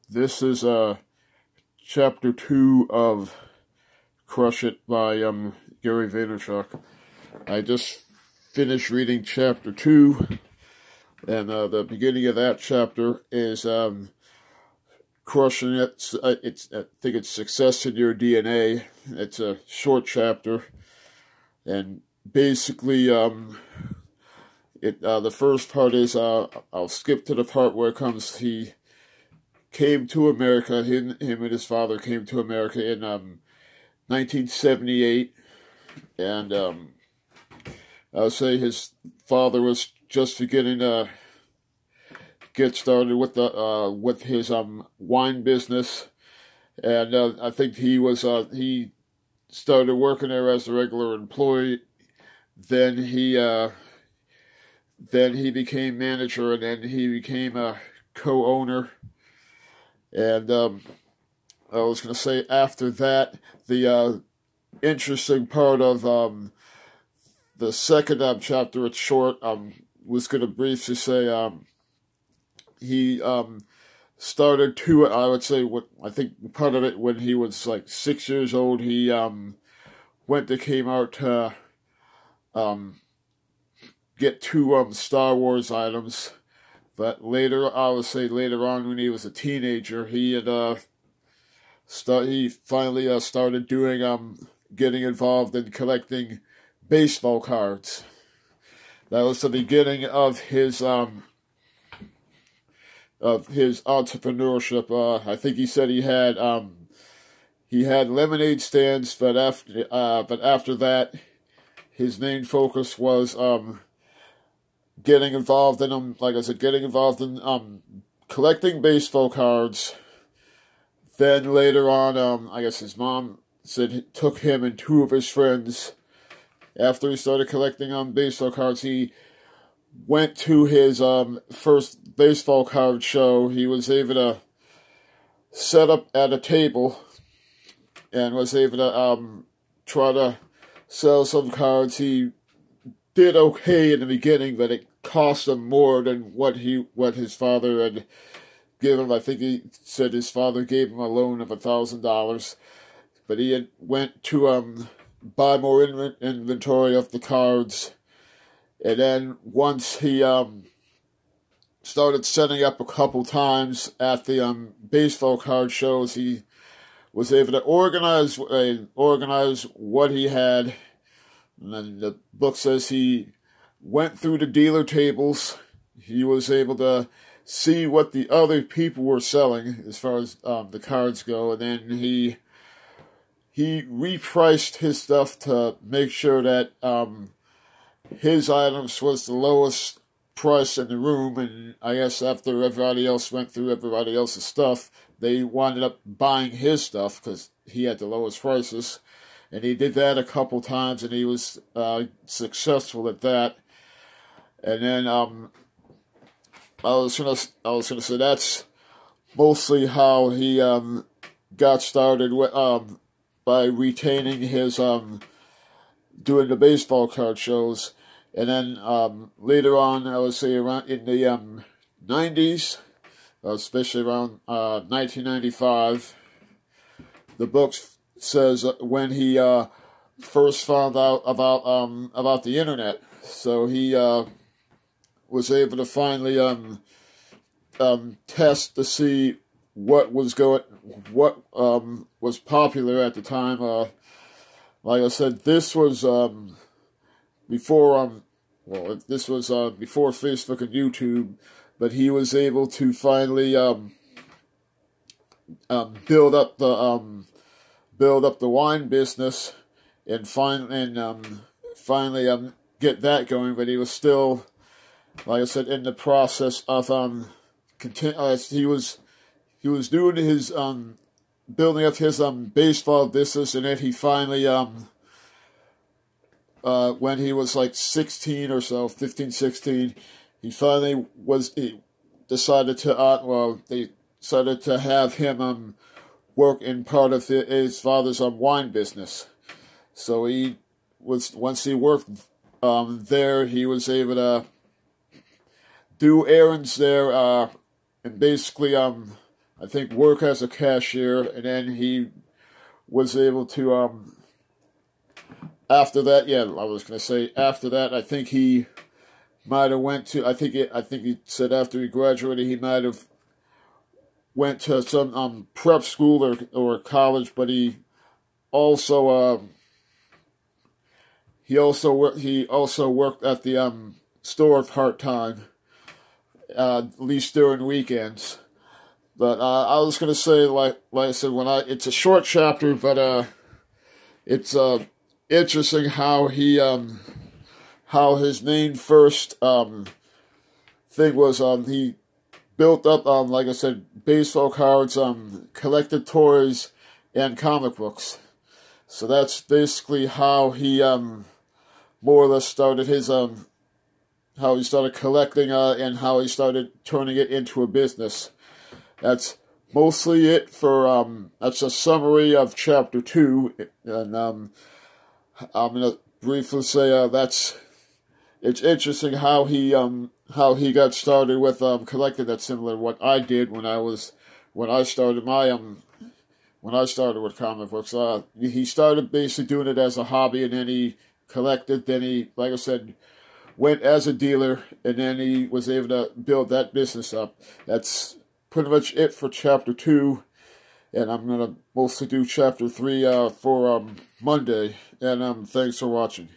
This is chapter 2 of Crush It by Gary Vaynerchuk. I just finished reading chapter 2, and the beginning of that chapter is Crushing It. I think it's Success in Your DNA. It's a short chapter, and basically the first part is I'll skip to the part where it comes. He came to America. Him and his father came to America in 1978, and I would say his father was just beginning to get started with his wine business, and I think he started working there as a regular employee. Then he became manager, and then he became a co-owner. And I was going to say, after that, the interesting part of the second chapter, it's short, was going to briefly say he started to, I would say, I think part of it when he was like 6 years old, he went to Kmart to get 2 Star Wars items. But later, I would say later on, when he was a teenager, he finally started getting involved in collecting baseball cards. That was the beginning of his entrepreneurship. I think he said he had lemonade stands, but after that, his main focus was getting involved in collecting baseball cards. Then later on, I guess his mom said it took him and 2 of his friends. After he started collecting baseball cards, he went to his first baseball card show. He was able to set up at a table and was able to try to sell some cards. He did okay in the beginning, but it cost him more than what his father had given him. I think he said his father gave him a loan of $1,000, but he went to buy more inventory of the cards, and then once he started setting up a couple times at the baseball card shows, he was able to organize what he had. And then the book says he went through the dealer tables. He was able to see what the other people were selling as far as the cards go, and then he repriced his stuff to make sure that his items was the lowest price in the room. And I guess after everybody else went through everybody else's stuff, they wound up buying his stuff because he had the lowest prices. And he did that a couple times, and he was successful at that. And then I was gonna say that's mostly how he got started with, by retaining his doing the baseball card shows. And then later on, I would say around in the 90s, especially around 1995, the books says when he first found out about the internet. So he was able to finally test to see what was popular at the time. Like I said, this was before before Facebook and YouTube, but he was able to finally build up the wine business and finally get that going. But he was still, like I said, in the process of he was doing his building up his baseball business, and then he finally when he was like 16 or so, 15, 16, he finally decided to have him work in part of his father's wine business. So once he worked there, he was able to do errands there, and basically I think, work as a cashier, and then he was able to, after that, yeah, I was going to say, after that, I think he might have went to, I think he said after he graduated, he might have went to some prep school or college, but he also worked at the store part-time, at least during weekends. But I was gonna say, like I said, it's a short chapter, but it's interesting how how his main first thing was he built up like I said, baseball cards, collected toys, and comic books. So that's basically how he more or less started his how he started collecting and how he started turning it into a business. That's mostly it for that's a summary of chapter 2, and I'm gonna briefly say it's interesting how he got started with collecting. That's similar to what I did when I started with comic books. He started basically doing it as a hobby, and then he collected. Then he, like I said, went as a dealer, and then he was able to build that business up. That's pretty much it for chapter 2, and I'm gonna mostly do chapter 3 for Monday. And thanks for watching.